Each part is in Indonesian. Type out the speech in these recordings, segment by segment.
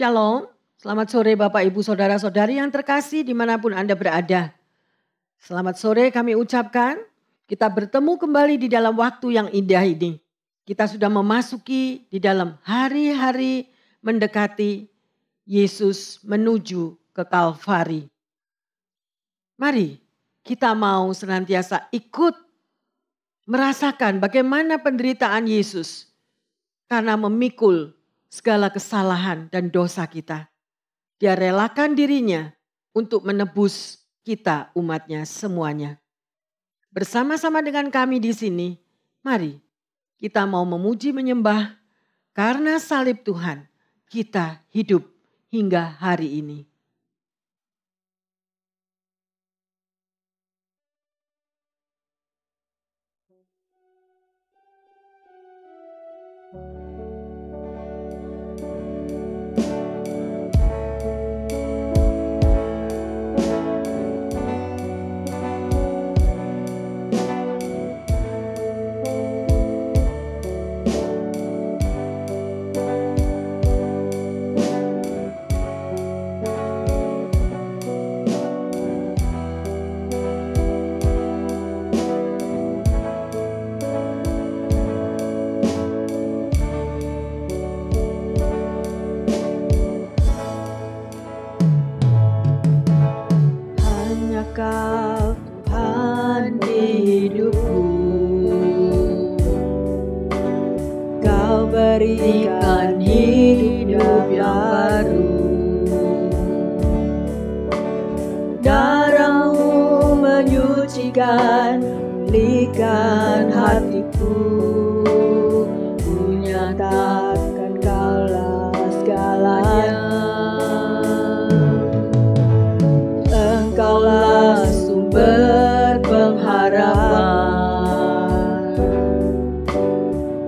Shalom, selamat sore Bapak Ibu Saudara-saudari yang terkasih dimanapun Anda berada. Selamat sore kami ucapkan, kita bertemu kembali di dalam waktu yang indah ini. Kita sudah memasuki di dalam hari-hari mendekati Yesus menuju ke Kalvari. Mari kita mau senantiasa ikut merasakan bagaimana penderitaan Yesus karena memikul segala kesalahan dan dosa kita. Dia relakan dirinya untuk menebus kita umatnya semuanya. Bersama-sama dengan kami di sini, mari kita mau memuji menyembah karena salib Tuhan kita hidup hingga hari ini. Kau Tuhan hidupku, Kau berikan hidup yang baru. Darah-Mu menyucikan, pulihkan hatiku, ku nyatakan Kaulah segalanya. Engkaulah sumber pengharapan,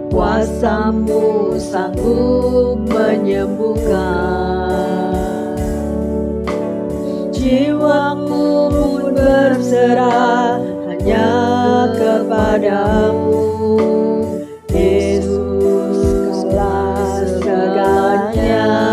kuasa-Mu sanggup menyembuhkan. Jiwaku pun berserah hanya kepadamu, Yesus, Kaulah segalanya.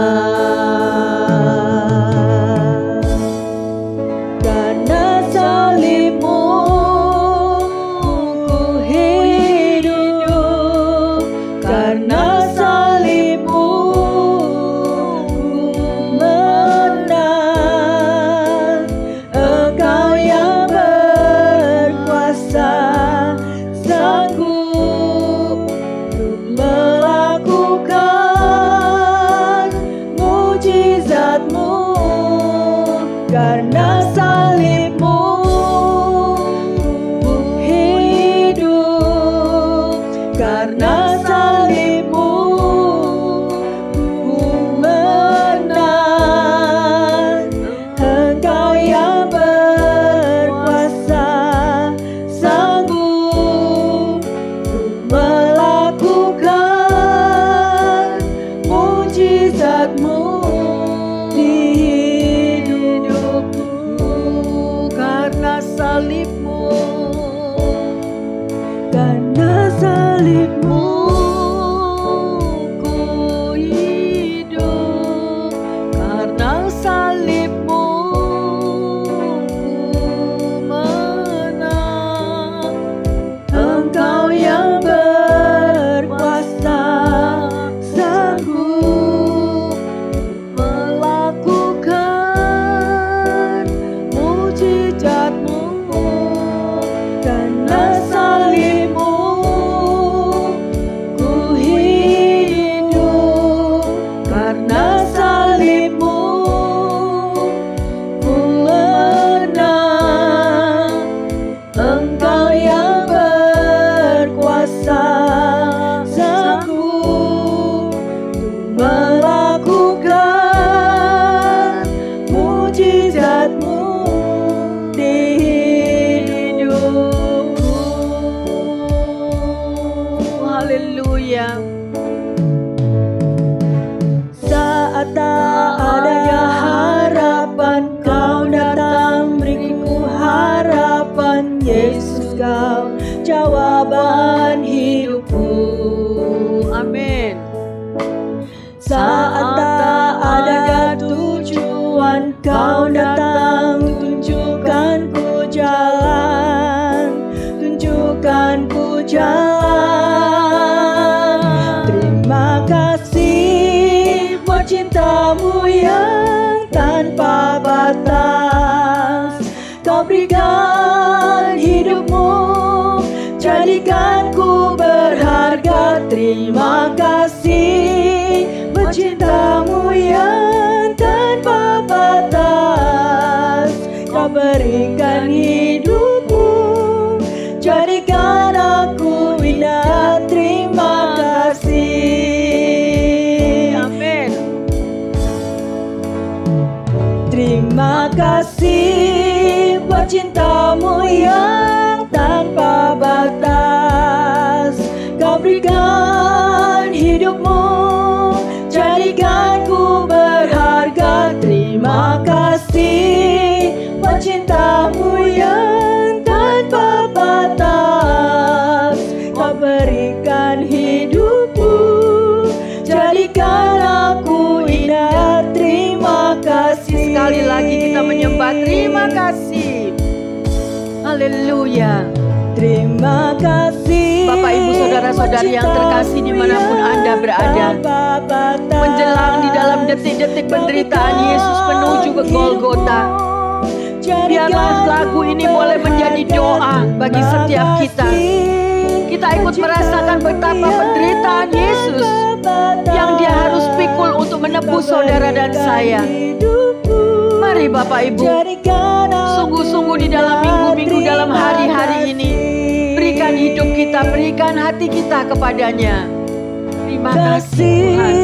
Tuhan, Kau datang, tunjukkan ku jalan, tunjukkan ku jalan. Terima kasih buat cinta-Mu yang tanpa batas. Kau berikan hidup-Mu, jadikan ku berharga. Terima kasih buat cinta-Mu yang tanpa batas. Kau berikan hidup-Mu, jadikan aku indah. Terima kasih. Amin. Terima kasih buat cinta-Mu yang tanpa batas. Kau berikan hidup-Mu, jadikan ku berharga. Terima kasih buat cinta-Mu yang tanpa batas. Kau berikan hidup-Mu, jadikan aku indah. Terima kasih. Sekali lagi kita menyembah terima kasih. Haleluya. Terima kasih Bapak, Ibu, Saudara-saudari yang terkasih dimanapun Anda berada, menjelang di dalam detik-detik penderitaan Yesus menuju ke Golgota, biarlah lagu ini boleh menjadi doa bagi setiap kita. Kita ikut merasakan betapa penderitaan Yesus yang Dia harus pikul untuk menebus saudara dan saya. Mari Bapak Ibu, sungguh-sungguh di dalam minggu-minggu, dalam hari-hari ini, berikan hidup kita, berikan hati kita kepadanya. Terima kasih Tuhan.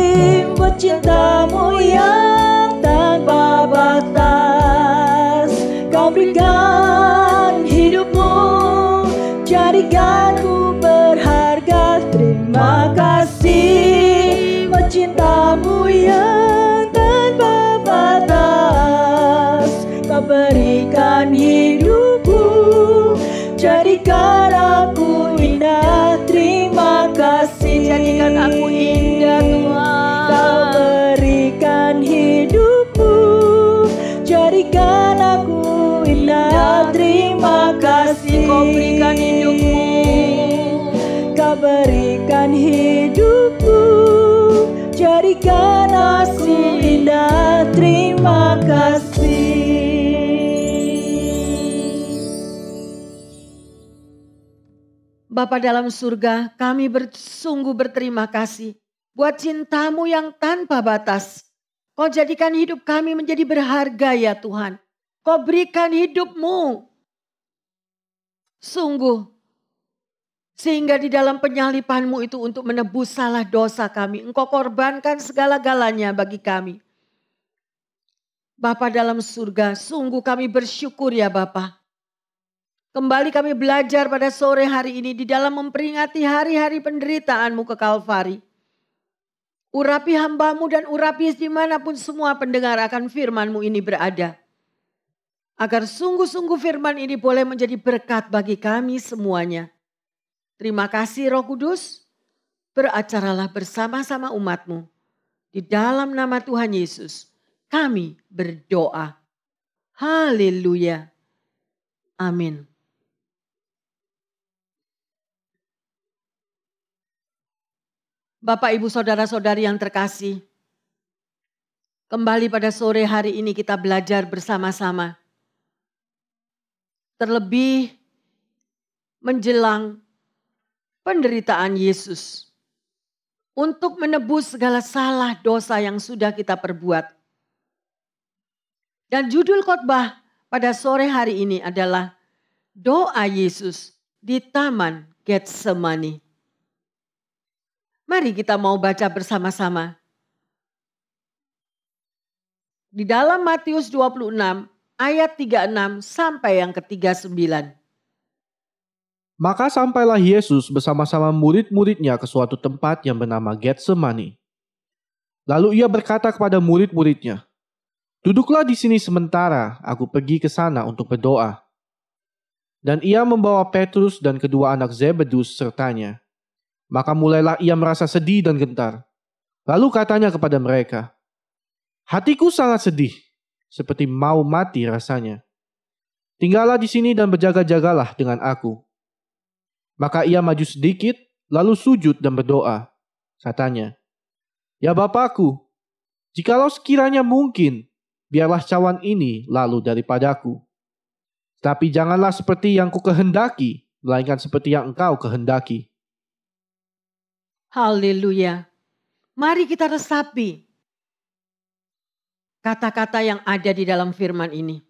Buat cinta-Mu yang tanpa batas. Kau berikan hidup-Mu, jadikan ku berharga. Terima kasih buat cinta-Mu yang tanpa batas. Kau berikan hidup-Mu, jadikan aku indah. Terima kasih. Jadikan aku indah Tuhan. Kau berikan hidup-Mu, jadikan aku indah. Terima kasih. Kau berikan hidup-Mu, Kau berikan hidup-Mu, jadikan aku indah. Terima kasih. Bapa dalam surga, kami sungguh berterima kasih buat cinta-Mu yang tanpa batas. Kau jadikan hidup kami menjadi berharga ya Tuhan. Kau berikan hidup-Mu. Sungguh. Sehingga di dalam penyalipan-Mu itu untuk menebus salah dosa kami. Engkau korbankan segala-galanya bagi kami. Bapa dalam surga, sungguh kami bersyukur ya Bapa. Kembali kami belajar pada sore hari ini di dalam memperingati hari-hari penderitaan-Mu ke Kalvari. Urapi hamba-Mu dan urapi dimanapun semua pendengar akan firman-Mu ini berada. Agar sungguh-sungguh firman ini boleh menjadi berkat bagi kami semuanya. Terima kasih Roh Kudus, beracaralah bersama-sama umat-Mu. Di dalam nama Tuhan Yesus, kami berdoa. Haleluya. Amin. Bapak, Ibu, Saudara-saudari yang terkasih, kembali pada sore hari ini kita belajar bersama-sama. Terlebih menjelang penderitaan Yesus untuk menebus segala salah dosa yang sudah kita perbuat. Dan judul khotbah pada sore hari ini adalah doa Yesus di Taman Getsemani. Mari kita mau baca bersama-sama. Di dalam Matius 26 ayat 36 sampai yang ke-39. Maka sampailah Yesus bersama-sama murid-muridnya ke suatu tempat yang bernama Getsemani. Lalu ia berkata kepada murid-muridnya, "Duduklah di sini sementara, aku pergi ke sana untuk berdoa." Dan ia membawa Petrus dan kedua anak Zebedus sertanya. Maka mulailah ia merasa sedih dan gentar. Lalu katanya kepada mereka, "Hatiku sangat sedih, seperti mau mati rasanya. Tinggallah di sini dan berjaga-jagalah dengan aku." Maka ia maju sedikit, lalu sujud dan berdoa. Katanya, "Ya Bapakku, jikalau sekiranya mungkin, biarlah cawan ini lalu daripadaku. Tapi janganlah seperti yang kukehendaki, melainkan seperti yang Engkau kehendaki." Haleluya. Mari kita resapi kata-kata yang ada di dalam firman ini.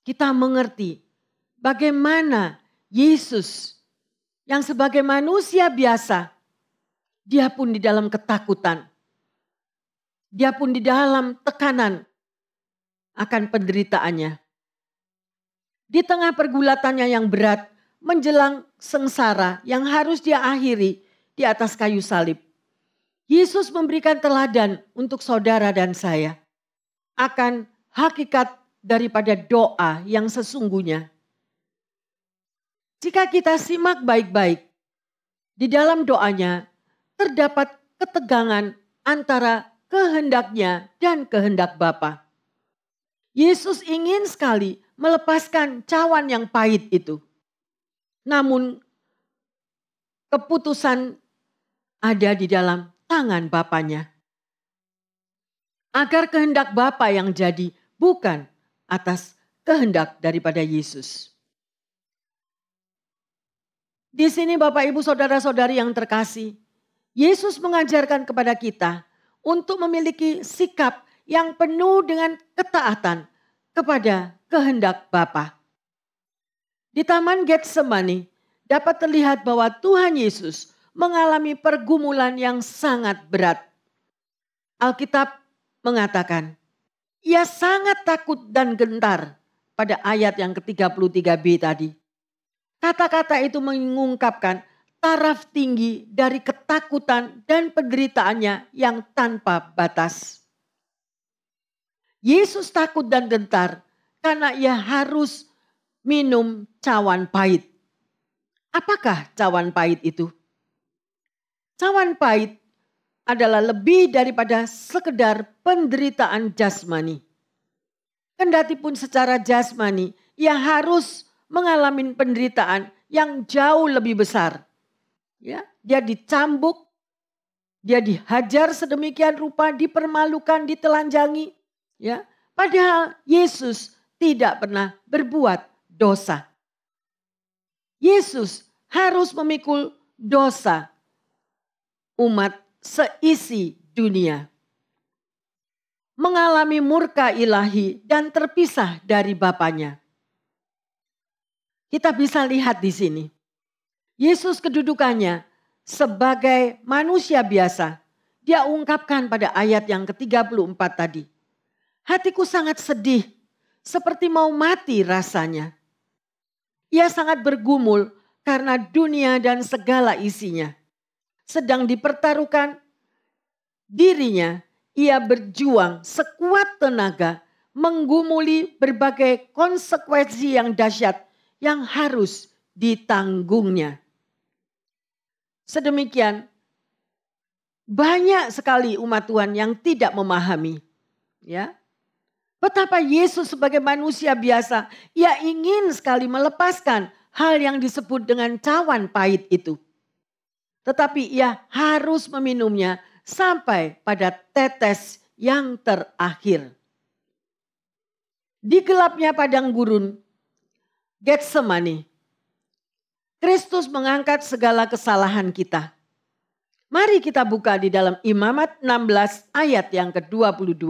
Kita mengerti bagaimana Yesus yang sebagai manusia biasa, dia pun di dalam ketakutan. Dia pun di dalam tekanan akan penderitaannya. Di tengah pergulatannya yang berat menjelang sengsara yang harus dia akhiri di atas kayu salib. Yesus memberikan teladan untuk saudara dan saya akan hakikat daripada doa yang sesungguhnya. Jika kita simak baik-baik, di dalam doanya terdapat ketegangan antara kehendaknya dan kehendak Bapa. Yesus ingin sekali melepaskan cawan yang pahit itu. Namun keputusan ada di dalam tangan Bapanya. Agar kehendak Bapa yang jadi, bukan atas kehendak daripada Yesus. Di sini Bapak Ibu Saudara-saudari yang terkasih, Yesus mengajarkan kepada kita untuk memiliki sikap yang penuh dengan ketaatan kepada kehendak Bapa. Di Taman Getsemani dapat terlihat bahwa Tuhan Yesus mengalami pergumulan yang sangat berat. Alkitab mengatakan, ia sangat takut dan gentar pada ayat yang ke-33b tadi. Kata-kata itu mengungkapkan taraf tinggi dari ketakutan dan penderitaannya yang tanpa batas. Yesus takut dan gentar karena ia harus minum cawan pahit. Apakah cawan pahit itu? Cawan pahit adalah lebih daripada sekedar penderitaan jasmani. Kendati pun secara jasmani, ia harus mengalami penderitaan yang jauh lebih besar. Ya, dia dicambuk, dia dihajar sedemikian rupa, dipermalukan, ditelanjangi. Ya, padahal Yesus tidak pernah berbuat dosa. Yesus harus memikul dosa umat seisi dunia. Mengalami murka ilahi dan terpisah dari Bapanya. Kita bisa lihat di sini. Yesus kedudukannya sebagai manusia biasa. Dia ungkapkan pada ayat yang ke-34 tadi. Hatiku sangat sedih, seperti mau mati rasanya. Ia sangat bergumul karena dunia dan segala isinya. Sedang dipertaruhkan dirinya, ia berjuang sekuat tenaga menggumuli berbagai konsekuensi yang dahsyat yang harus ditanggungnya. Sedemikian banyak sekali umat Tuhan yang tidak memahami, ya. Betapa Yesus sebagai manusia biasa, ia ingin sekali melepaskan hal yang disebut dengan cawan pahit itu. Tetapi ia harus meminumnya sampai pada tetes yang terakhir. Di gelapnya padang gurun Getsemani, Kristus mengangkat segala kesalahan kita. Mari kita buka di dalam Imamat 16 ayat yang ke-22.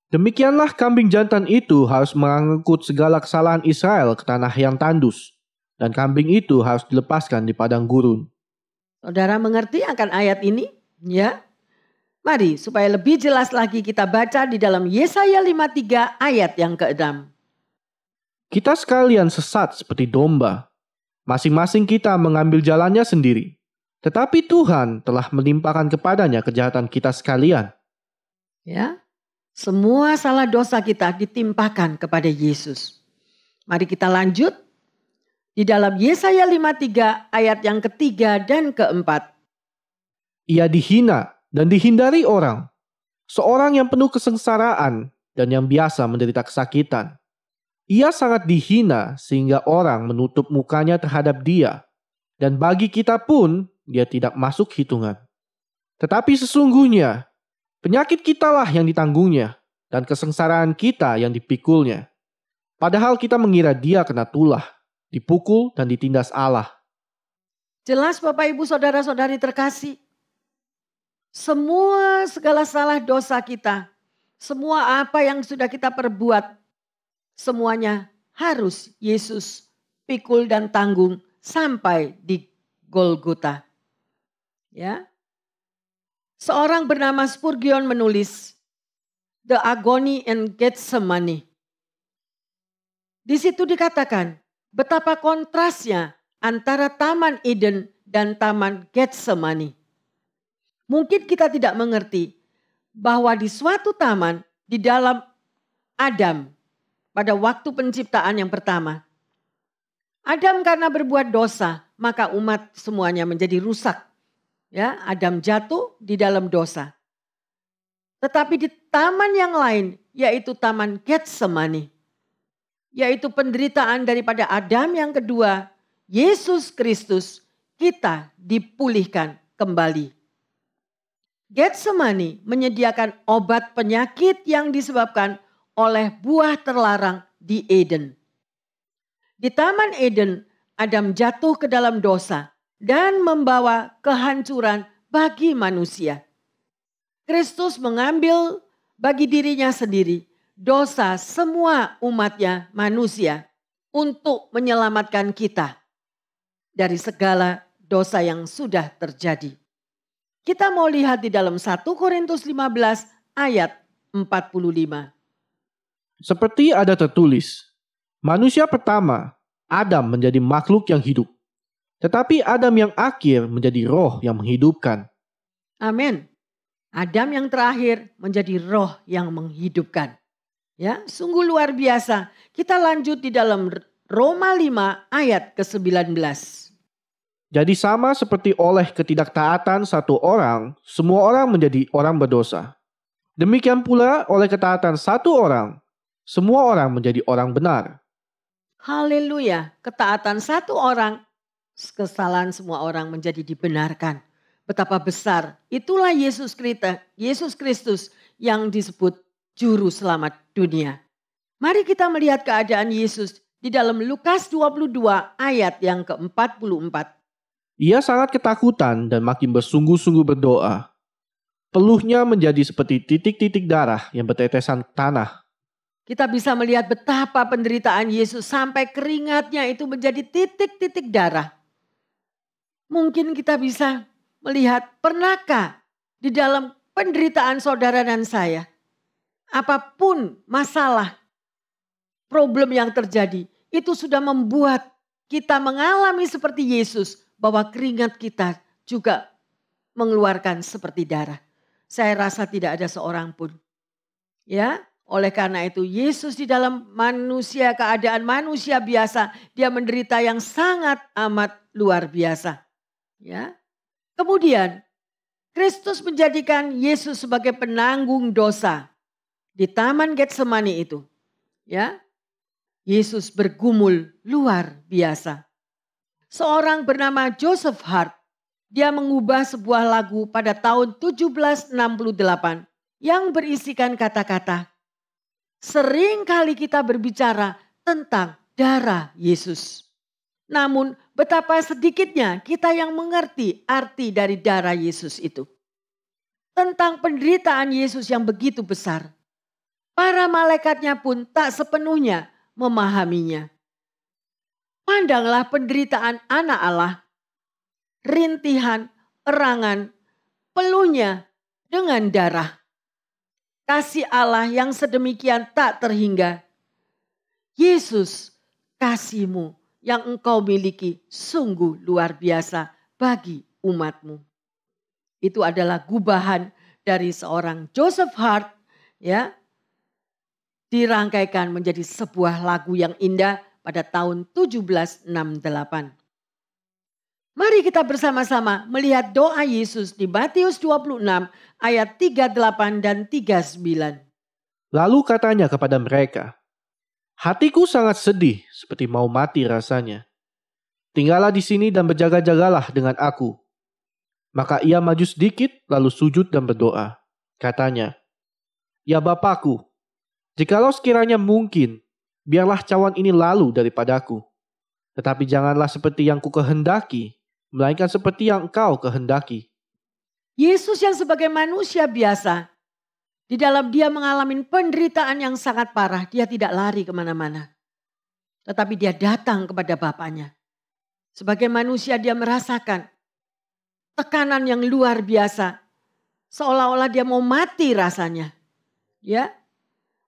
Demikianlah kambing jantan itu harus mengangkut segala kesalahan Israel ke tanah yang tandus. Dan kambing itu harus dilepaskan di padang gurun. Saudara mengerti akan ayat ini? Ya. Mari supaya lebih jelas lagi kita baca di dalam Yesaya 53 ayat yang ke-6. Kita sekalian sesat seperti domba. Masing-masing kita mengambil jalannya sendiri. Tetapi Tuhan telah melimpahkan kepadanya kejahatan kita sekalian. Ya. Semua salah dosa kita ditimpakan kepada Yesus. Mari kita lanjut. Di dalam Yesaya 53 ayat yang ke-3 dan ke-4. Ia dihina dan dihindari orang. Seorang yang penuh kesengsaraan dan yang biasa menderita kesakitan. Ia sangat dihina sehingga orang menutup mukanya terhadap dia. Dan bagi kita pun, dia tidak masuk hitungan. Tetapi sesungguhnya, penyakit kitalah yang ditanggungnya, dan kesengsaraan kita yang dipikulnya. Padahal kita mengira dia kena tulah, dipukul dan ditindas Allah. Jelas Bapak Ibu Saudara-saudari terkasih. Segala salah dosa kita, semua apa yang sudah kita perbuat, semuanya harus Yesus pikul dan tanggung sampai di Golgota. Ya. Seorang bernama Spurgeon menulis The Agony in Gethsemane. Di situ dikatakan betapa kontrasnya antara Taman Eden dan Taman Getsemani. Mungkin kita tidak mengerti bahwa di suatu taman di dalam Adam pada waktu penciptaan yang pertama. Adam karena berbuat dosa, maka umat semuanya menjadi rusak. Ya, Adam jatuh di dalam dosa. Tetapi di taman yang lain, yaitu Taman Getsemani, yaitu penderitaan daripada Adam yang kedua, Yesus Kristus, kita dipulihkan kembali. Getsemani menyediakan obat penyakit yang disebabkan oleh buah terlarang di Eden. Di Taman Eden, Adam jatuh ke dalam dosa dan membawa kehancuran bagi manusia. Kristus mengambil bagi dirinya sendiri dosa semua umatnya manusia untuk menyelamatkan kita dari segala dosa yang sudah terjadi. Kita mau lihat di dalam 1 Korintus 15 ayat 45. Seperti ada tertulis, manusia pertama, Adam menjadi makhluk yang hidup. Tetapi Adam yang akhir menjadi roh yang menghidupkan. Amin. Adam yang terakhir menjadi roh yang menghidupkan. Ya, sungguh luar biasa. Kita lanjut di dalam Roma 5 ayat ke-19. Jadi sama seperti oleh ketidaktaatan satu orang, semua orang menjadi orang berdosa. Demikian pula oleh ketaatan satu orang, semua orang menjadi orang benar. Haleluya, ketaatan satu orang, kesalahan semua orang menjadi dibenarkan. Betapa besar, itulah Yesus Kristus yang disebut Juru Selamat dunia. Mari kita melihat keadaan Yesus di dalam Lukas 22 ayat yang ke-44. Ia sangat ketakutan dan makin bersungguh-sungguh berdoa. Peluhnya menjadi seperti titik-titik darah yang bertetesan tanah. Kita bisa melihat betapa penderitaan Yesus sampai keringatnya itu menjadi titik-titik darah. Mungkin kita bisa melihat, pernahkah di dalam penderitaan saudara dan saya, apapun masalah, problem yang terjadi, itu sudah membuat kita mengalami seperti Yesus, bahwa keringat kita juga mengeluarkan seperti darah. Saya rasa tidak ada seorang pun. Ya, oleh karena itu Yesus di dalam manusia, keadaan manusia biasa, dia menderita yang sangat amat luar biasa. Ya. Kemudian Kristus menjadikan Yesus sebagai penanggung dosa di Taman Getsemani itu. Ya. Yesus bergumul luar biasa. Seorang bernama Joseph Hart, dia mengubah sebuah lagu pada tahun 1768 yang berisikan kata-kata, sering kali kita berbicara tentang darah Yesus. Namun betapa sedikitnya kita yang mengerti arti dari darah Yesus itu. Tentang penderitaan Yesus yang begitu besar. Para malaikatnya pun tak sepenuhnya memahaminya. Pandanglah penderitaan anak Allah. Rintihan, erangan, peluhnya dengan darah. Kasih Allah yang sedemikian tak terhingga. Yesus, kasih-Mu yang Engkau miliki sungguh luar biasa bagi umat-Mu. Itu adalah gubahan dari seorang Joseph Hart, ya, dirangkaikan menjadi sebuah lagu yang indah pada tahun 1768. Mari kita bersama-sama melihat doa Yesus di Matius 26 ayat 38 dan 39. Lalu katanya kepada mereka, "Hatiku sangat sedih seperti mau mati rasanya. Tinggallah di sini dan berjaga-jagalah dengan aku." Maka ia maju sedikit lalu sujud dan berdoa. Katanya, "Ya Bapakku, jikalau sekiranya mungkin, biarlah cawan ini lalu daripadaku. Tetapi janganlah seperti yang kukehendaki, melainkan seperti yang Engkau kehendaki." Yesus yang sebagai manusia biasa, di dalam dia mengalami penderitaan yang sangat parah, dia tidak lari kemana-mana. Tetapi dia datang kepada Bapaknya. Sebagai manusia dia merasakan tekanan yang luar biasa. Seolah-olah dia mau mati rasanya. Ya.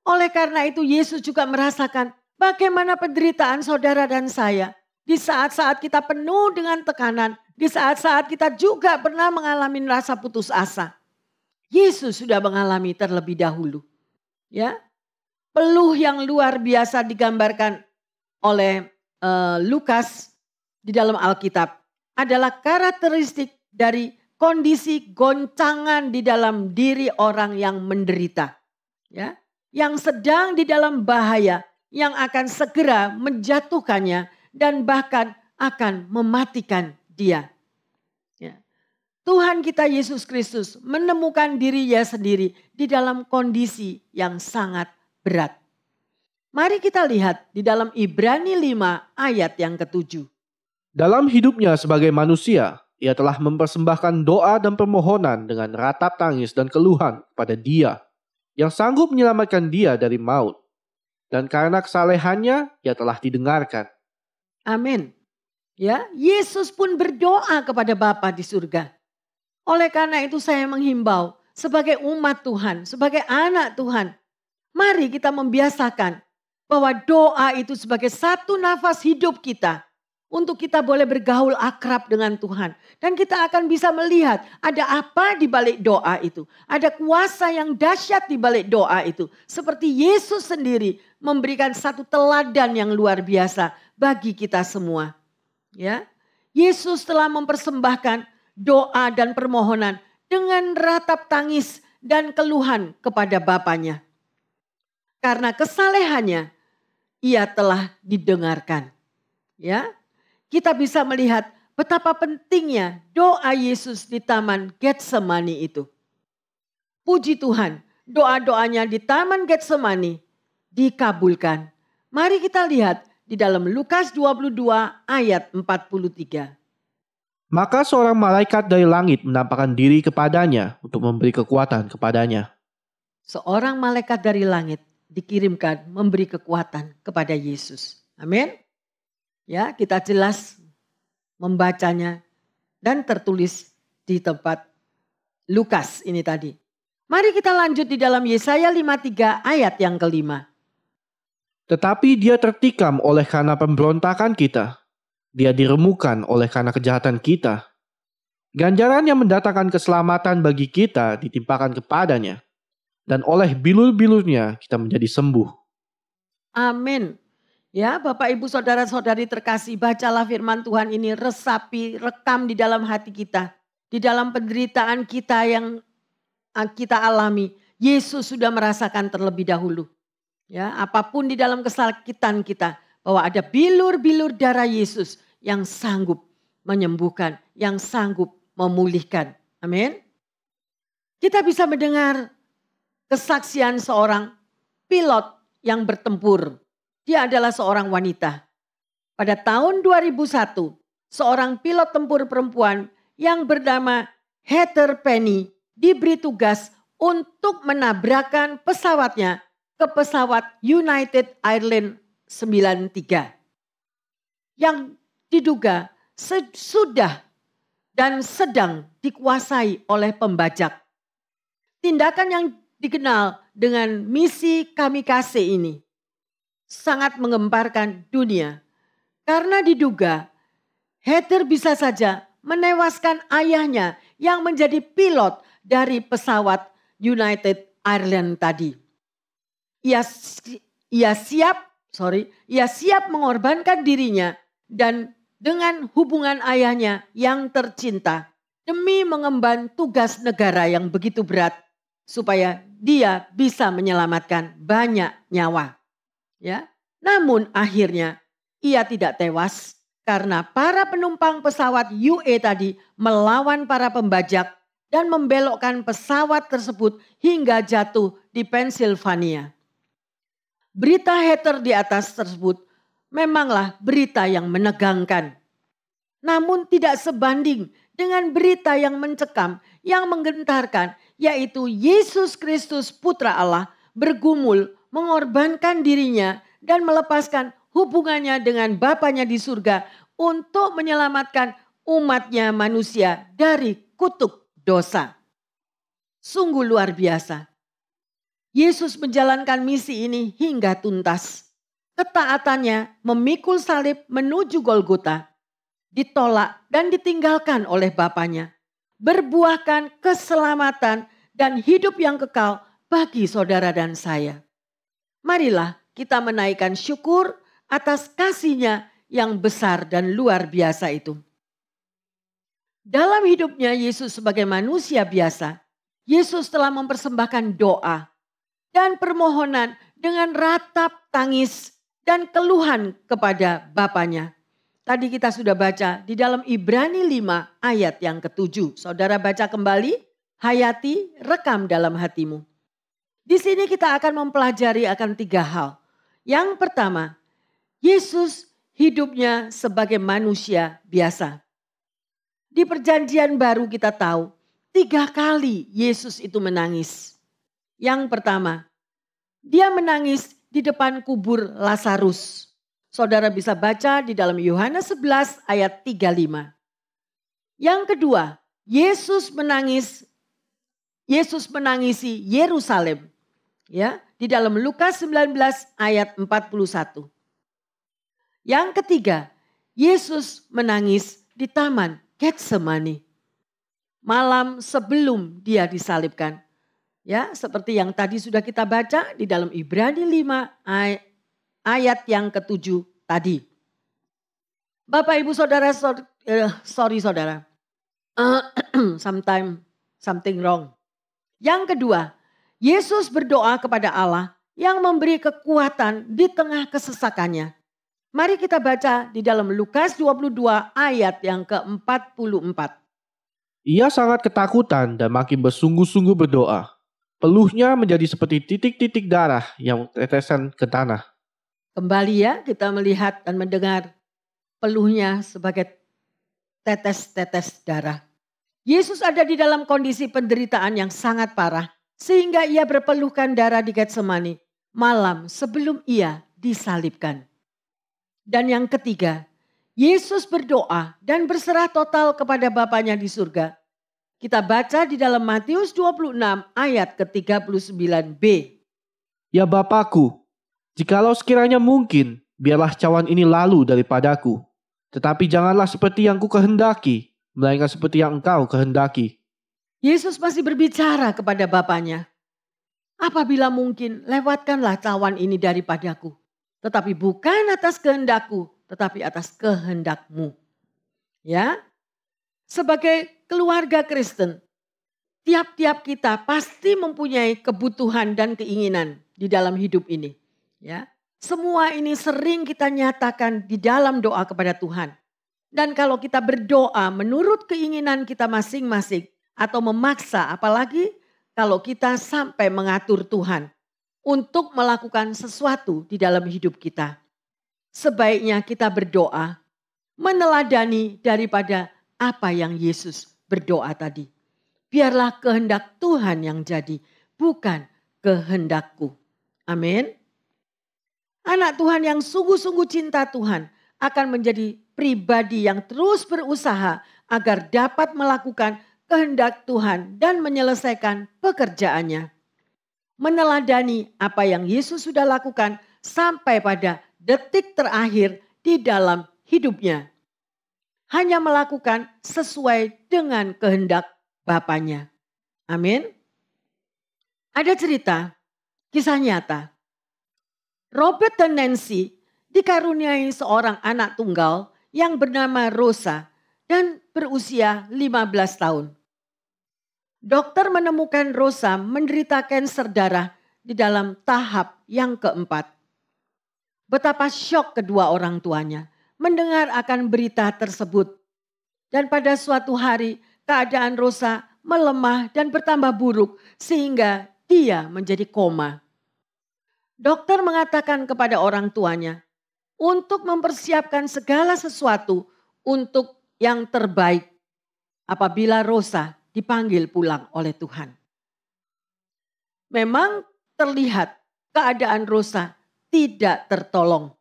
Oleh karena itu Yesus juga merasakan bagaimana penderitaan saudara dan saya. Di saat-saat kita penuh dengan tekanan. Di saat-saat kita juga pernah mengalami rasa putus asa. Yesus sudah mengalami terlebih dahulu. Ya. Peluh yang luar biasa digambarkan oleh Lukas di dalam Alkitab adalah karakteristik dari kondisi goncangan di dalam diri orang yang menderita. Ya, yang sedang di dalam bahaya, yang akan segera menjatuhkannya dan bahkan akan mematikan dia. Ya. Tuhan kita Yesus Kristus menemukan dirinya sendiri di dalam kondisi yang sangat berat. Mari kita lihat di dalam Ibrani 5 ayat yang ke-7. Dalam hidupnya sebagai manusia, ia telah mempersembahkan doa dan permohonan dengan ratap tangis dan keluhan kepada Dia yang sanggup menyelamatkan dia dari maut. Dan karena kesalehannya, ia telah didengarkan. Amin. Ya, Yesus pun berdoa kepada Bapa di surga. Oleh karena itu saya menghimbau sebagai umat Tuhan, sebagai anak Tuhan, mari kita membiasakan bahwa doa itu sebagai satu nafas hidup kita. Untuk kita boleh bergaul akrab dengan Tuhan. Dan kita akan bisa melihat ada apa di balik doa itu. Ada kuasa yang dahsyat di balik doa itu. Seperti Yesus sendiri memberikan satu teladan yang luar biasa bagi kita semua. Ya, Yesus telah mempersembahkan doa dan permohonan dengan ratap tangis dan keluhan kepada Bapanya. Karena kesalehannya, ia telah didengarkan. Ya. Kita bisa melihat betapa pentingnya doa Yesus di Taman Getsemani itu. Puji Tuhan, doa-doanya di Taman Getsemani dikabulkan. Mari kita lihat di dalam Lukas 22 ayat 43. Maka seorang malaikat dari langit menampakkan diri kepadanya untuk memberi kekuatan kepadanya. Seorang malaikat dari langit dikirimkan memberi kekuatan kepada Yesus. Amin. Ya, kita jelas membacanya dan tertulis di tempat Lukas ini tadi. Mari kita lanjut di dalam Yesaya 53 ayat yang kelima. Tetapi dia tertikam oleh karena pemberontakan kita. Dia diremukkan oleh karena kejahatan kita. Ganjaran yang mendatangkan keselamatan bagi kita ditimpakan kepadanya. Dan oleh bilur-bilurnya kita menjadi sembuh. Amin. Ya, Bapak Ibu Saudara-saudari terkasih, bacalah firman Tuhan ini, resapi, rekam di dalam hati kita. Di dalam penderitaan kita yang kita alami, Yesus sudah merasakan terlebih dahulu. Ya, apapun di dalam kesakitan kita, bahwa ada bilur-bilur darah Yesus yang sanggup menyembuhkan, yang sanggup memulihkan. Amin. Kita bisa mendengar kesaksian seorang pilot yang bertempur. Dia adalah seorang wanita. Pada tahun 2001, seorang pilot tempur perempuan yang bernama Heather Penny diberi tugas untuk menabrakkan pesawatnya ke pesawat United Airlines 93. Yang diduga sudah dan sedang dikuasai oleh pembajak. Tindakan yang dikenal dengan misi kamikaze ini sangat menggemparkan dunia. Karena diduga Heather bisa saja menewaskan ayahnya yang menjadi pilot dari pesawat United Airlines tadi. Ia siap mengorbankan dirinya dan dengan hubungan ayahnya yang tercinta demi mengemban tugas negara yang begitu berat supaya dia bisa menyelamatkan banyak nyawa. Ya. Namun akhirnya ia tidak tewas karena para penumpang pesawat UE tadi melawan para pembajak dan membelokkan pesawat tersebut hingga jatuh di Pennsylvania. Berita header di atas tersebut memanglah berita yang menegangkan. Namun tidak sebanding dengan berita yang mencekam, yang menggentarkan, yaitu Yesus Kristus Putra Allah bergumul, mengorbankan dirinya dan melepaskan hubungannya dengan Bapanya di surga untuk menyelamatkan umatnya manusia dari kutuk dosa. Sungguh luar biasa. Yesus menjalankan misi ini hingga tuntas. Ketaatannya memikul salib menuju Golgota. Ditolak dan ditinggalkan oleh Bapanya. Berbuahkan keselamatan dan hidup yang kekal bagi saudara dan saya. Marilah kita menaikkan syukur atas kasih-Nya yang besar dan luar biasa itu. Dalam hidupnya Yesus sebagai manusia biasa, Yesus telah mempersembahkan doa dan permohonan dengan ratap tangis dan keluhan kepada Bapanya. Tadi kita sudah baca di dalam Ibrani 5 ayat yang ke-7. Saudara baca kembali, hayati, rekam dalam hatimu. Di sini kita akan mempelajari akan 3 hal. Yang pertama, Yesus hidupnya sebagai manusia biasa. Di perjanjian baru kita tahu 3 kali Yesus itu menangis. Yang pertama, dia menangis di depan kubur Lazarus. Saudara bisa baca di dalam Yohanes 11 ayat 35. Yang kedua, Yesus menangisi Yerusalem. Ya, di dalam Lukas 19 ayat 41. Yang ketiga, Yesus menangis di Taman Getsemani. Malam sebelum dia disalibkan. Ya, seperti yang tadi sudah kita baca di dalam Ibrani 5 ayat yang ke-7 tadi. Bapak Ibu Saudara, saudara. Something wrong. Yang kedua, Yesus berdoa kepada Allah yang memberi kekuatan di tengah kesesakannya. Mari kita baca di dalam Lukas 22 ayat yang ke-44. Ia sangat ketakutan dan makin bersungguh-sungguh berdoa. Peluhnya menjadi seperti titik-titik darah yang tetesan ke tanah. Kembali ya, kita melihat dan mendengar peluhnya sebagai tetes-tetes darah. Yesus ada di dalam kondisi penderitaan yang sangat parah, sehingga ia berpeluhkan darah di Getsemani malam sebelum ia disalibkan. Dan yang ketiga, Yesus berdoa dan berserah total kepada Bapanya di surga. Kita baca di dalam Matius 26 ayat ke-39b. Ya Bapakku, jikalau sekiranya mungkin, biarlah cawan ini lalu daripadaku. Tetapi janganlah seperti yang ku kehendaki, melainkan seperti yang Engkau kehendaki. Yesus masih berbicara kepada Bapanya. Apabila mungkin, lewatkanlah cawan ini daripadaku. Tetapi bukan atas kehendakku, tetapi atas kehendak-Mu. Ya, sebagai keluarga Kristen, tiap-tiap kita pasti mempunyai kebutuhan dan keinginan di dalam hidup ini. Ya, semua ini sering kita nyatakan di dalam doa kepada Tuhan. Dan kalau kita berdoa menurut keinginan kita masing-masing atau memaksa, apalagi kalau kita sampai mengatur Tuhan untuk melakukan sesuatu di dalam hidup kita. Sebaiknya kita berdoa meneladani daripada apa yang Yesus berdoa tadi. Biarlah kehendak Tuhan yang jadi, bukan kehendakku. Amin. Anak Tuhan yang sungguh-sungguh cinta Tuhan akan menjadi pribadi yang terus berusaha agar dapat melakukan kehendak Tuhan dan menyelesaikan pekerjaannya. Meneladani apa yang Yesus sudah lakukan sampai pada detik terakhir di dalam hidupnya. Hanya melakukan sesuai dengan kehendak Bapanya. Amin. Ada cerita, kisah nyata. Robert dan Nancy dikaruniai seorang anak tunggal yang bernama Rosa dan berusia 15 tahun. Dokter menemukan Rosa menderita kanker darah di dalam tahap yang keempat. Betapa syok kedua orang tuanya mendengar akan berita tersebut. Dan pada suatu hari keadaan Rosa melemah dan bertambah buruk sehingga dia menjadi koma. Dokter mengatakan kepada orang tuanya untuk mempersiapkan segala sesuatu untuk yang terbaik apabila Rosa dipanggil pulang oleh Tuhan. Memang terlihat keadaan Rosa tidak tertolong.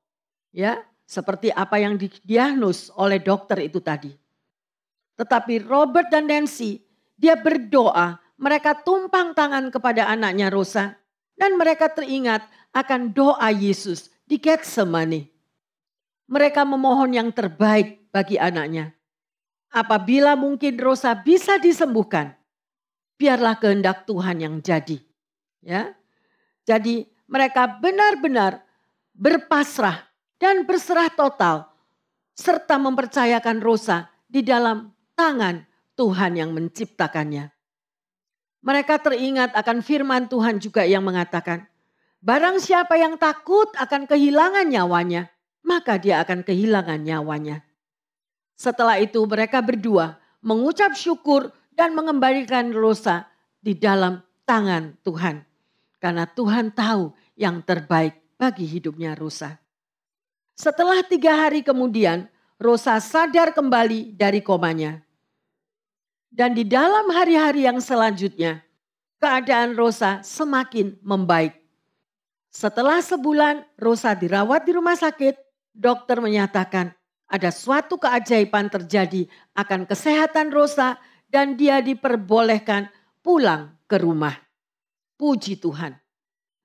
Ya, seperti apa yang didiagnos oleh dokter itu tadi. Tetapi Robert dan Nancy, dia berdoa, mereka tumpang tangan kepada anaknya Rosa. Dan mereka teringat akan doa Yesus di Getsemani. Mereka memohon yang terbaik bagi anaknya. Apabila mungkin Rosa bisa disembuhkan, biarlah kehendak Tuhan yang jadi. Ya, jadi mereka benar-benar berpasrah dan berserah total serta mempercayakan Rosa di dalam tangan Tuhan yang menciptakannya. Mereka teringat akan firman Tuhan juga yang mengatakan, barang siapa yang takut akan kehilangan nyawanya, maka dia akan kehilangan nyawanya. Setelah itu mereka berdua mengucap syukur dan mengembalikan Rosa di dalam tangan Tuhan. Karena Tuhan tahu yang terbaik bagi hidupnya Rosa. Setelah 3 hari kemudian, Rosa sadar kembali dari komanya. Dan di dalam hari-hari yang selanjutnya, keadaan Rosa semakin membaik. Setelah sebulan Rosa dirawat di rumah sakit, dokter menyatakan ada suatu keajaiban terjadi akan kesehatan Rosa dan dia diperbolehkan pulang ke rumah. Puji Tuhan.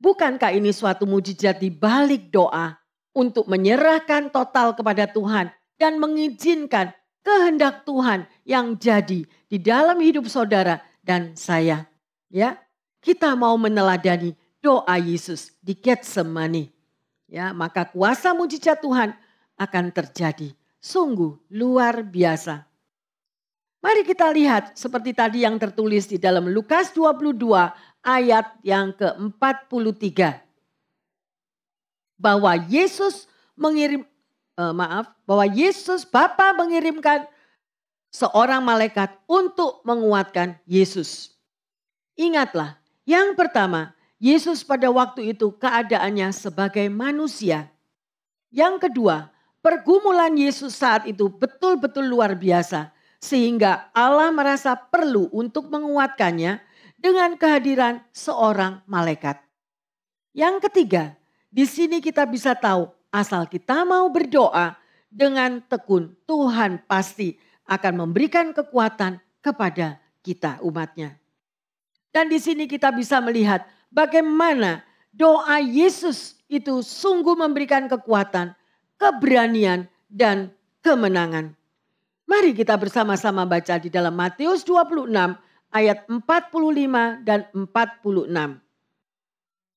Bukankah ini suatu mujizat di balik doa untuk menyerahkan total kepada Tuhan dan mengizinkan kehendak Tuhan yang jadi di dalam hidup saudara dan saya. Ya, kita mau meneladani doa Yesus di Getsemani. Ya, maka kuasa mujizat Tuhan akan terjadi. Sungguh luar biasa. Mari kita lihat seperti tadi yang tertulis di dalam Lukas 22 ayat yang ke-43. Bahwa Yesus bahwa Yesus Bapa mengirimkan seorang malaikat untuk menguatkan Yesus. Ingatlah, yang pertama, Yesus pada waktu itu keadaannya sebagai manusia. Yang kedua, pergumulan Yesus saat itu betul-betul luar biasa. Sehingga Allah merasa perlu untuk menguatkannya dengan kehadiran seorang malaikat. Yang ketiga, di sini kita bisa tahu asal kita mau berdoa dengan tekun, Tuhan pasti akan memberikan kekuatan kepada kita umatnya. Dan di sini kita bisa melihat bagaimana doa Yesus itu sungguh memberikan kekuatan, keberanian, dan kemenangan. Mari kita bersama-sama baca di dalam Matius 26 ayat 45 dan 46.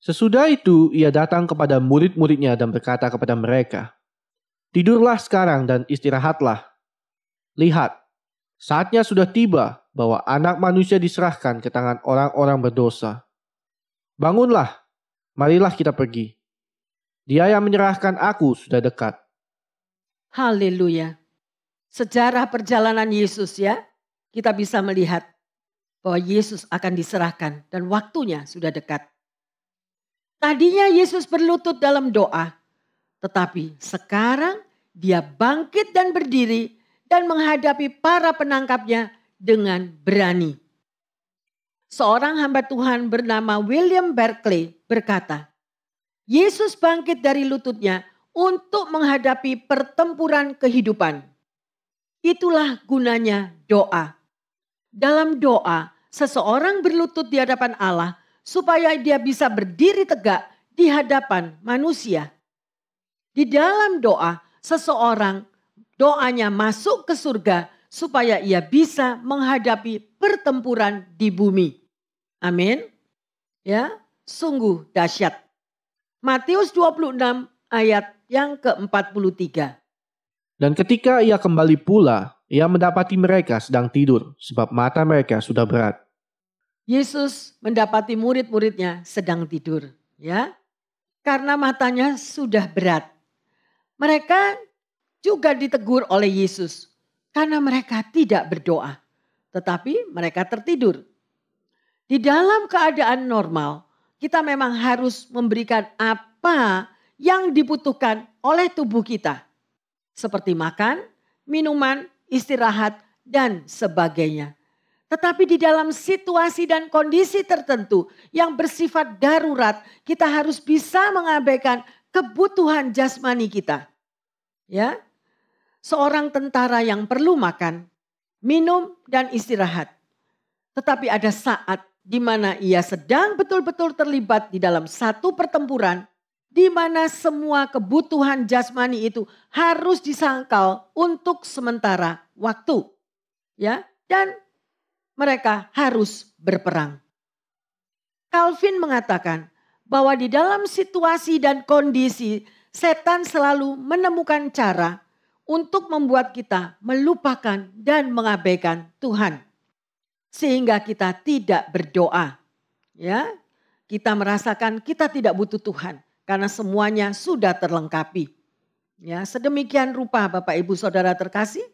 Sesudah itu ia datang kepada murid-muridnya dan berkata kepada mereka, tidurlah sekarang dan istirahatlah. Lihat, saatnya sudah tiba bahwa anak manusia diserahkan ke tangan orang-orang berdosa. Bangunlah, marilah kita pergi. Dia yang menyerahkan aku sudah dekat. Haleluya. Sejarah perjalanan Yesus ya, kita bisa melihat bahwa Yesus akan diserahkan dan waktunya sudah dekat. Tadinya Yesus berlutut dalam doa, tetapi sekarang dia bangkit dan berdiri dan menghadapi para penangkapnya dengan berani. Seorang hamba Tuhan bernama William Barclay berkata, Yesus bangkit dari lututnya untuk menghadapi pertempuran kehidupan. Itulah gunanya doa. Dalam doa, seseorang berlutut di hadapan Allah supaya dia bisa berdiri tegak di hadapan manusia. Di dalam doa, seseorang doanya masuk ke surga supaya ia bisa menghadapi pertempuran di bumi. Amin. Ya, sungguh dahsyat. Matius 26 ayat yang ke-43. Dan ketika ia kembali pula, ia mendapati mereka sedang tidur sebab mata mereka sudah berat. Yesus mendapati murid-muridnya sedang tidur, ya. Karena matanya sudah berat. Mereka juga ditegur oleh Yesus karena mereka tidak berdoa, tetapi mereka tertidur. Di dalam keadaan normal, kita memang harus memberikan apa yang dibutuhkan oleh tubuh kita. Seperti makan, minuman, istirahat, dan sebagainya. Tetapi di dalam situasi dan kondisi tertentu yang bersifat darurat, kita harus bisa mengabaikan kebutuhan jasmani kita. Ya, seorang tentara yang perlu makan, minum, dan istirahat. Tetapi ada saat di mana ia sedang betul-betul terlibat di dalam satu pertempuran, di mana semua kebutuhan jasmani itu harus disangkal untuk sementara waktu. Ya, dan mereka harus berperang. Calvin mengatakan bahwa di dalam situasi dan kondisi, setan selalu menemukan cara untuk membuat kita melupakan dan mengabaikan Tuhan. Sehingga kita tidak berdoa. Ya, kita merasakan kita tidak butuh Tuhan karena semuanya sudah terlengkapi. Ya, sedemikian rupa Bapak Ibu Saudara terkasih.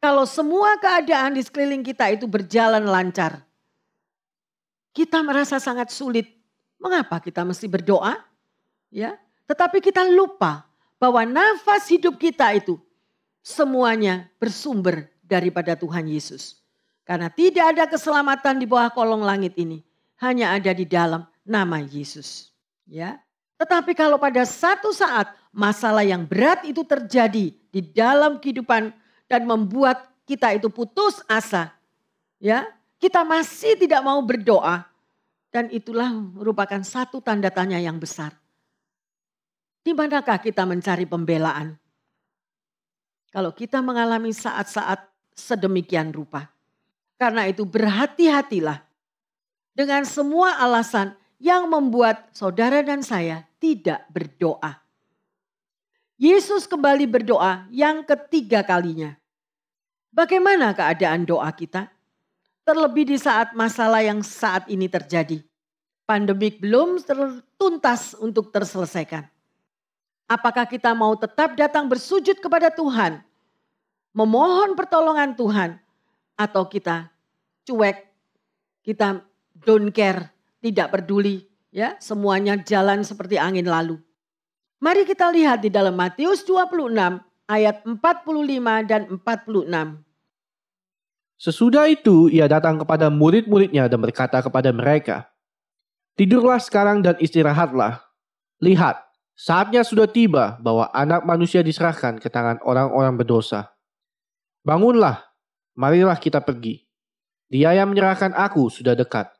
Kalau semua keadaan di sekeliling kita itu berjalan lancar, kita merasa sangat sulit. Mengapa kita mesti berdoa? Ya, tetapi kita lupa bahwa nafas hidup kita itu semuanya bersumber daripada Tuhan Yesus. Karena tidak ada keselamatan di bawah kolong langit ini, hanya ada di dalam nama Yesus. Ya, tetapi kalau pada satu saat masalah yang berat itu terjadi di dalam kehidupan dan membuat kita itu putus asa, ya, kita masih tidak mau berdoa, dan itulah merupakan satu tanda tanya yang besar. Di manakah kita mencari pembelaan? Kalau kita mengalami saat-saat sedemikian rupa. Karena itu berhati-hatilah dengan semua alasan yang membuat saudara dan saya tidak berdoa. Yesus kembali berdoa yang ketiga kalinya. Bagaimana keadaan doa kita? Terlebih di saat masalah yang saat ini terjadi. Pandemik belum tuntas untuk terselesaikan. Apakah kita mau tetap datang bersujud kepada Tuhan? Memohon pertolongan Tuhan? Atau kita cuek, kita don't care, tidak peduli. Ya, semuanya jalan seperti angin lalu. Mari kita lihat di dalam Matius 26 ayat 45 dan 46. Sesudah itu ia datang kepada murid-muridnya dan berkata kepada mereka, "Tidurlah sekarang dan istirahatlah. Lihat, saatnya sudah tiba bahwa anak manusia diserahkan ke tangan orang-orang berdosa. Bangunlah, marilah kita pergi. Dia yang menyerahkan aku sudah dekat."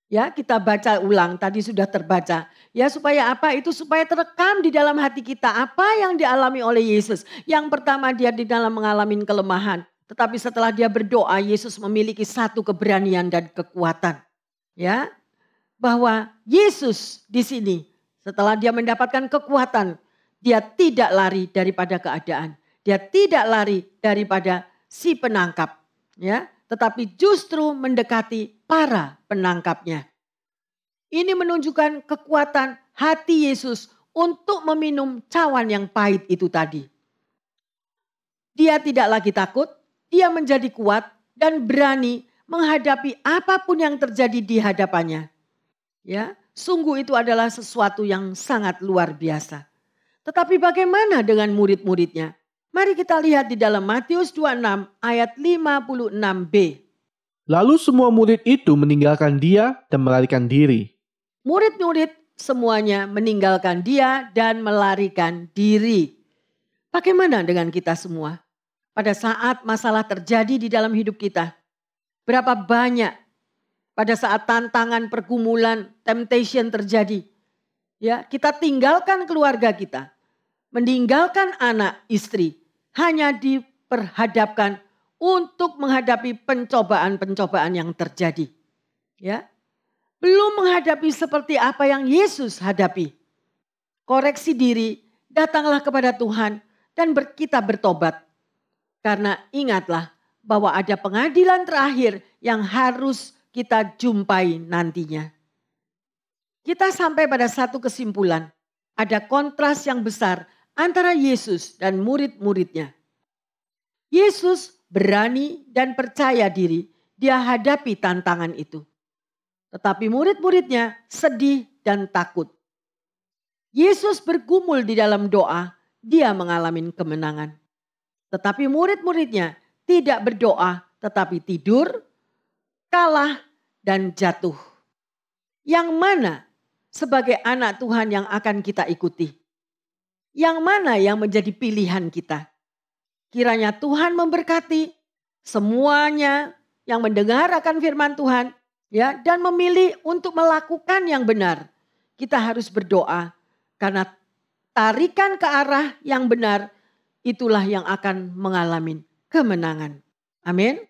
Ya, kita baca ulang, tadi sudah terbaca. Ya, supaya apa? Itu supaya terekam di dalam hati kita apa yang dialami oleh Yesus. Yang pertama dia di dalam mengalami kelemahan. Tetapi setelah dia berdoa, Yesus memiliki satu keberanian dan kekuatan. Ya, bahwa Yesus di sini setelah dia mendapatkan kekuatan, dia tidak lari daripada keadaan. Dia tidak lari daripada si penangkap. Ya, tetapi justru mendekati para penangkapnya. Ini menunjukkan kekuatan hati Yesus untuk meminum cawan yang pahit itu tadi. Dia tidak lagi takut, dia menjadi kuat dan berani menghadapi apapun yang terjadi di hadapannya. Ya, sungguh itu adalah sesuatu yang sangat luar biasa. Tetapi bagaimana dengan murid-muridnya? Mari kita lihat di dalam Matius 26 ayat 56b. Lalu semua murid itu meninggalkan dia dan melarikan diri. Murid-murid semuanya meninggalkan dia dan melarikan diri. Bagaimana dengan kita semua? Pada saat masalah terjadi di dalam hidup kita, berapa banyak pada saat tantangan, pergumulan, temptation terjadi, ya, kita tinggalkan keluarga kita, meninggalkan anak, istri, hanya diperhadapkan untuk menghadapi pencobaan-pencobaan yang terjadi. Ya, belum menghadapi seperti apa yang Yesus hadapi. Koreksi diri, datanglah kepada Tuhan dan kita bertobat. Karena ingatlah bahwa ada pengadilan terakhir yang harus kita jumpai nantinya. Kita sampai pada satu kesimpulan. Ada kontras yang besar antara Yesus dan murid-muridnya. Yesus berani dan percaya diri dia hadapi tantangan itu. Tetapi murid-muridnya sedih dan takut. Yesus bergumul di dalam doa, dia mengalami kemenangan. Tetapi murid-muridnya tidak berdoa, tetapi tidur, kalah, dan jatuh. Yang mana sebagai anak Tuhan yang akan kita ikuti? Yang mana yang menjadi pilihan kita? Kiranya Tuhan memberkati semuanya yang mendengar akan firman Tuhan, ya, dan memilih untuk melakukan yang benar. Kita harus berdoa karena tarikan ke arah yang benar itulah yang akan mengalami kemenangan. Amin.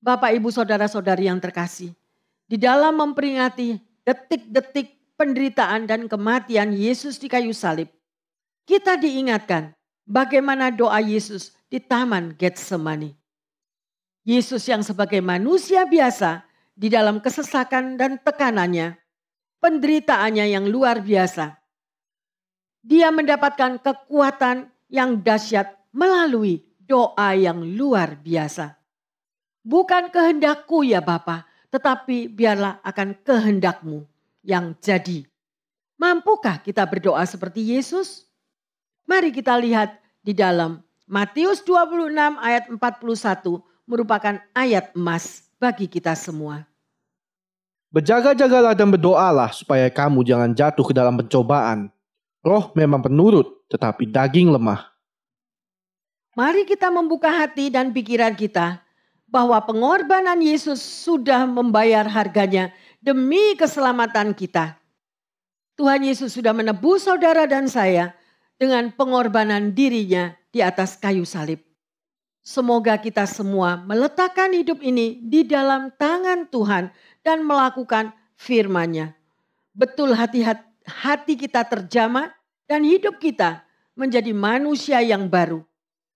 Bapak, Ibu, saudara-saudari yang terkasih, di dalam memperingati detik-detik penderitaan dan kematian Yesus di kayu salib, kita diingatkan bagaimana doa Yesus di Taman Getsemani. Yesus yang sebagai manusia biasa di dalam kesesakan dan tekanannya, penderitaannya yang luar biasa, dia mendapatkan kekuatan yang dahsyat melalui doa yang luar biasa. Bukan kehendakku ya Bapa, tetapi biarlah akan kehendakmu yang jadi. Mampukah kita berdoa seperti Yesus? Mari kita lihat di dalam Matius 26 ayat 41 merupakan ayat emas bagi kita semua. Berjaga-jagalah dan berdoalah supaya kamu jangan jatuh ke dalam pencobaan. Roh memang penurut, tetapi daging lemah. Mari kita membuka hati dan pikiran kita bahwa pengorbanan Yesus sudah membayar harganya demi keselamatan kita. Tuhan Yesus sudah menebus saudara dan saya dengan pengorbanan dirinya di atas kayu salib. Semoga kita semua meletakkan hidup ini di dalam tangan Tuhan dan melakukan firman-Nya. Betul hati kita terjamah dan hidup kita menjadi manusia yang baru.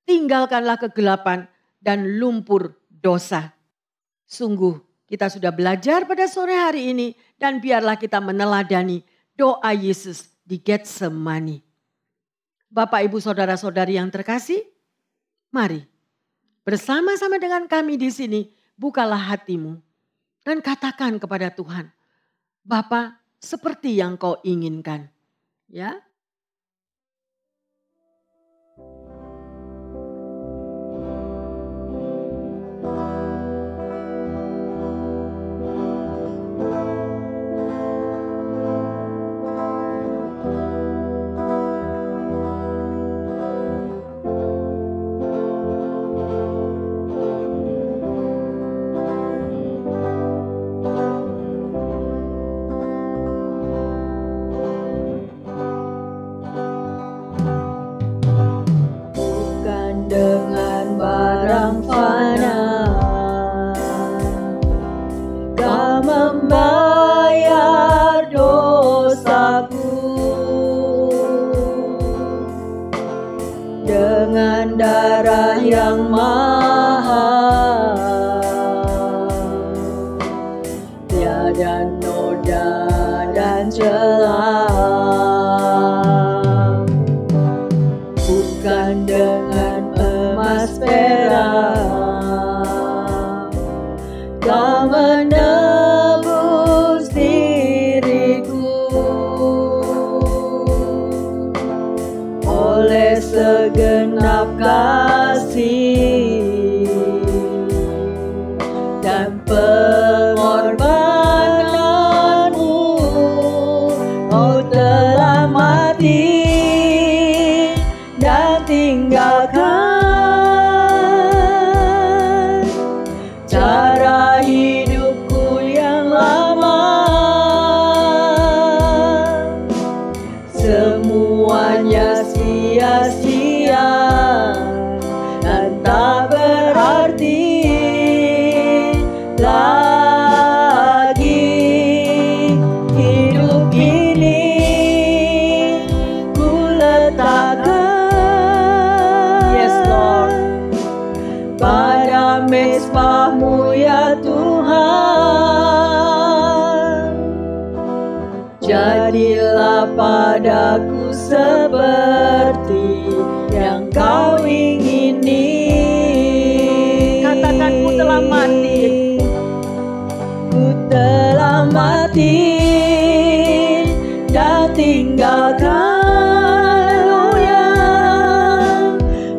Tinggalkanlah kegelapan dan lumpur dosa. Sungguh kita sudah belajar pada sore hari ini dan biarlah kita meneladani doa Yesus di Getsemani. Bapak, Ibu, saudara-saudari yang terkasih, mari bersama-sama dengan kami di sini bukalah hatimu dan katakan kepada Tuhan, Bapa, seperti yang kau inginkan. Ya. Dengan barang fana kau membayar dosaku, dengan darah yang mahal tiada noda dan celah, bukan dengan emas perak kau menebus diriku, oleh segenap kasih dan pengorbananmu, kau telah mati dan tinggalkan cara hidupku yang lama. Semuanya sia-sia dan tak berarti lagi. Hidup ini ku letakkan, yes Lord, pada mezbah-Mu ya Tuhan. Jadilah padaku seperti yang kau ingini. Katakan, ku telah mati. Ku telah mati dan tinggalkan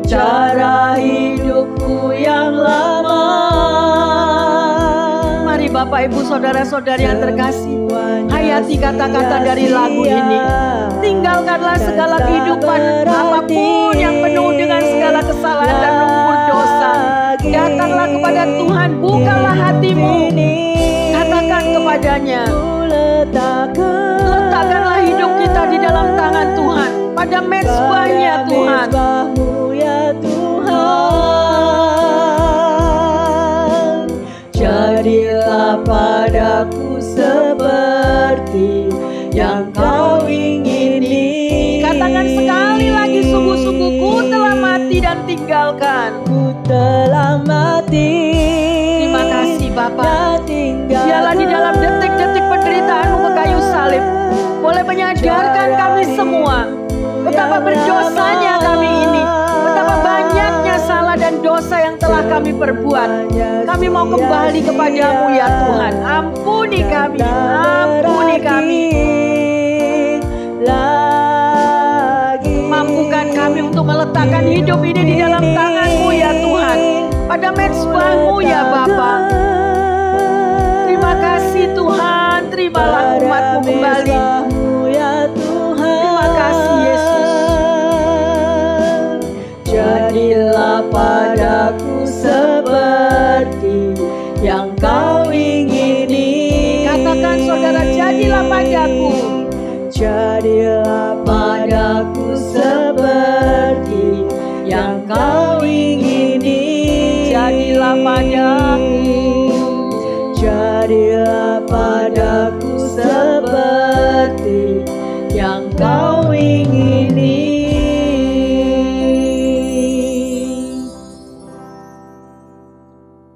cara hidupku yang lama. Mari Bapak Ibu Saudara-saudari yang terkasih, hayati kata-kata dari lagu ini. Tinggalkanlah segala kehidupan apapun yang penuh dengan segala kesalahan dan lumpur dosa. Datanglah kepada Tuhan, bukalah hatimu. Katakan kepadanya, letakkanlah hidup kita di dalam tangan Tuhan, pada mezbahnya Tuhan. Jadilah padaku seperti yang kau ingini. Katakan sekali lagi, sungguh-sungguh ku telah mati dan tinggalkan. Ku telah mati. Terima kasih Bapa. Biarlah Biarlah di dalam detik-detik penderitaanmu ke kayu salib boleh menyadarkan kami semua betapa berdosanya kami ini, betapa banyaknya salah dan dosa yang telah kami perbuat. Kami mau kembali kepadamu ya Tuhan. Ampuni kami, ampuni kami. Mampukan kami untuk meletakkan hidup ini di dalam tangan-Mu ya Tuhan, pada mezbah-Mu ya Bapa. Terima kasih Tuhan, terimalah umat-Mu kembali. Terima kasih Yesus. Jadilah padaku seperti yang kau ingini. Katakan saudara, jadilah padaku. Jadilah padaku seperti yang kau ingini. Jadilah padaku. Jadilah padaku seperti yang kau ingini.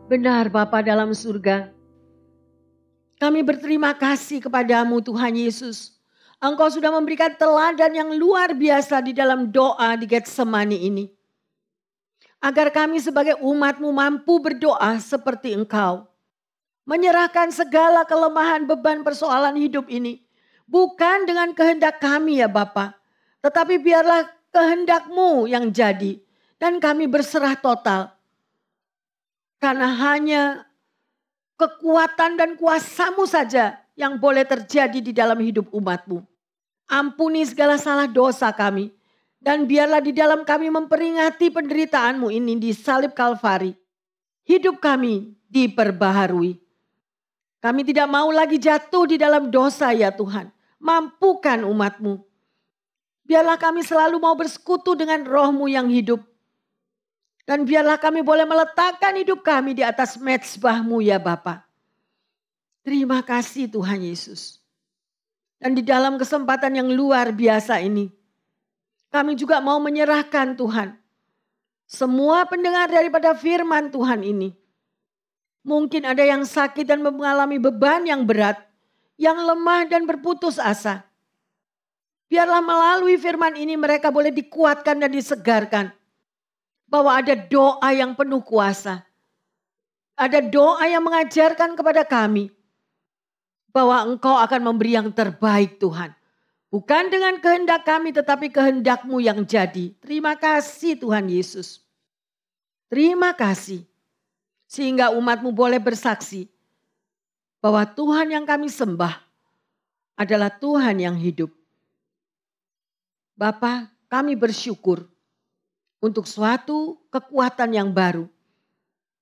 Benar Bapa dalam surga, kami berterima kasih kepadamu Tuhan Yesus. Engkau sudah memberikan teladan yang luar biasa di dalam doa di Getsemani ini. Agar kami sebagai umat-Mu mampu berdoa seperti Engkau. Menyerahkan segala kelemahan, beban, persoalan hidup ini. Bukan dengan kehendak kami ya Bapa, tetapi biarlah kehendak-Mu yang jadi. Dan kami berserah total. Karena hanya kekuatan dan kuasa-Mu saja yang boleh terjadi di dalam hidup umat-Mu. Ampuni segala salah dosa kami. Dan biarlah di dalam kami memperingati penderitaan-Mu ini di salib Kalvari. Hidup kami diperbaharui. Kami tidak mau lagi jatuh di dalam dosa ya Tuhan. Mampukan umat-Mu. Biarlah kami selalu mau bersekutu dengan Roh-Mu yang hidup. Dan biarlah kami boleh meletakkan hidup kami di atas mezbah-Mu ya Bapa. Terima kasih Tuhan Yesus. Dan di dalam kesempatan yang luar biasa ini, kami juga mau menyerahkan Tuhan. Semua pendengar daripada firman Tuhan ini. Mungkin ada yang sakit dan mengalami beban yang berat, yang lemah dan berputus asa. Biarlah melalui firman ini mereka boleh dikuatkan dan disegarkan. Bahwa ada doa yang penuh kuasa. Ada doa yang mengajarkan kepada kami. Bahwa Engkau akan memberi yang terbaik Tuhan. Bukan dengan kehendak kami tetapi kehendak-Mu yang jadi. Terima kasih Tuhan Yesus. Terima kasih. Sehingga umat-Mu boleh bersaksi. Bahwa Tuhan yang kami sembah adalah Tuhan yang hidup. Bapa, kami bersyukur. Untuk suatu kekuatan yang baru.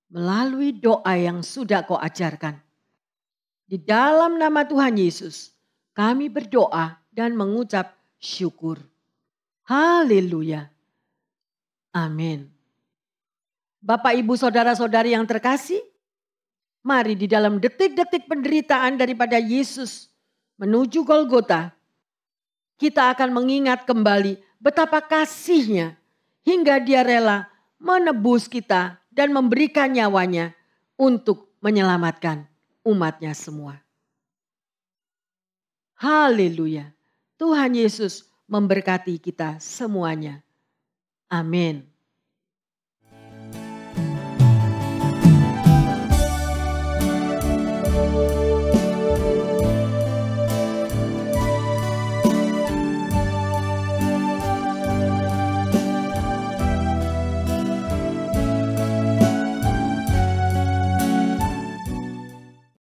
Melalui doa yang sudah Kau ajarkan. Di dalam nama Tuhan Yesus, kami berdoa dan mengucap syukur. Haleluya. Amin. Bapak, Ibu, Saudara-saudari yang terkasih, mari di dalam detik-detik penderitaan daripada Yesus menuju Golgota, kita akan mengingat kembali betapa kasih-Nya hingga Dia rela menebus kita dan memberikan nyawanya untuk menyelamatkan umat-Nya semua. Haleluya. Tuhan Yesus memberkati kita semuanya. Amin.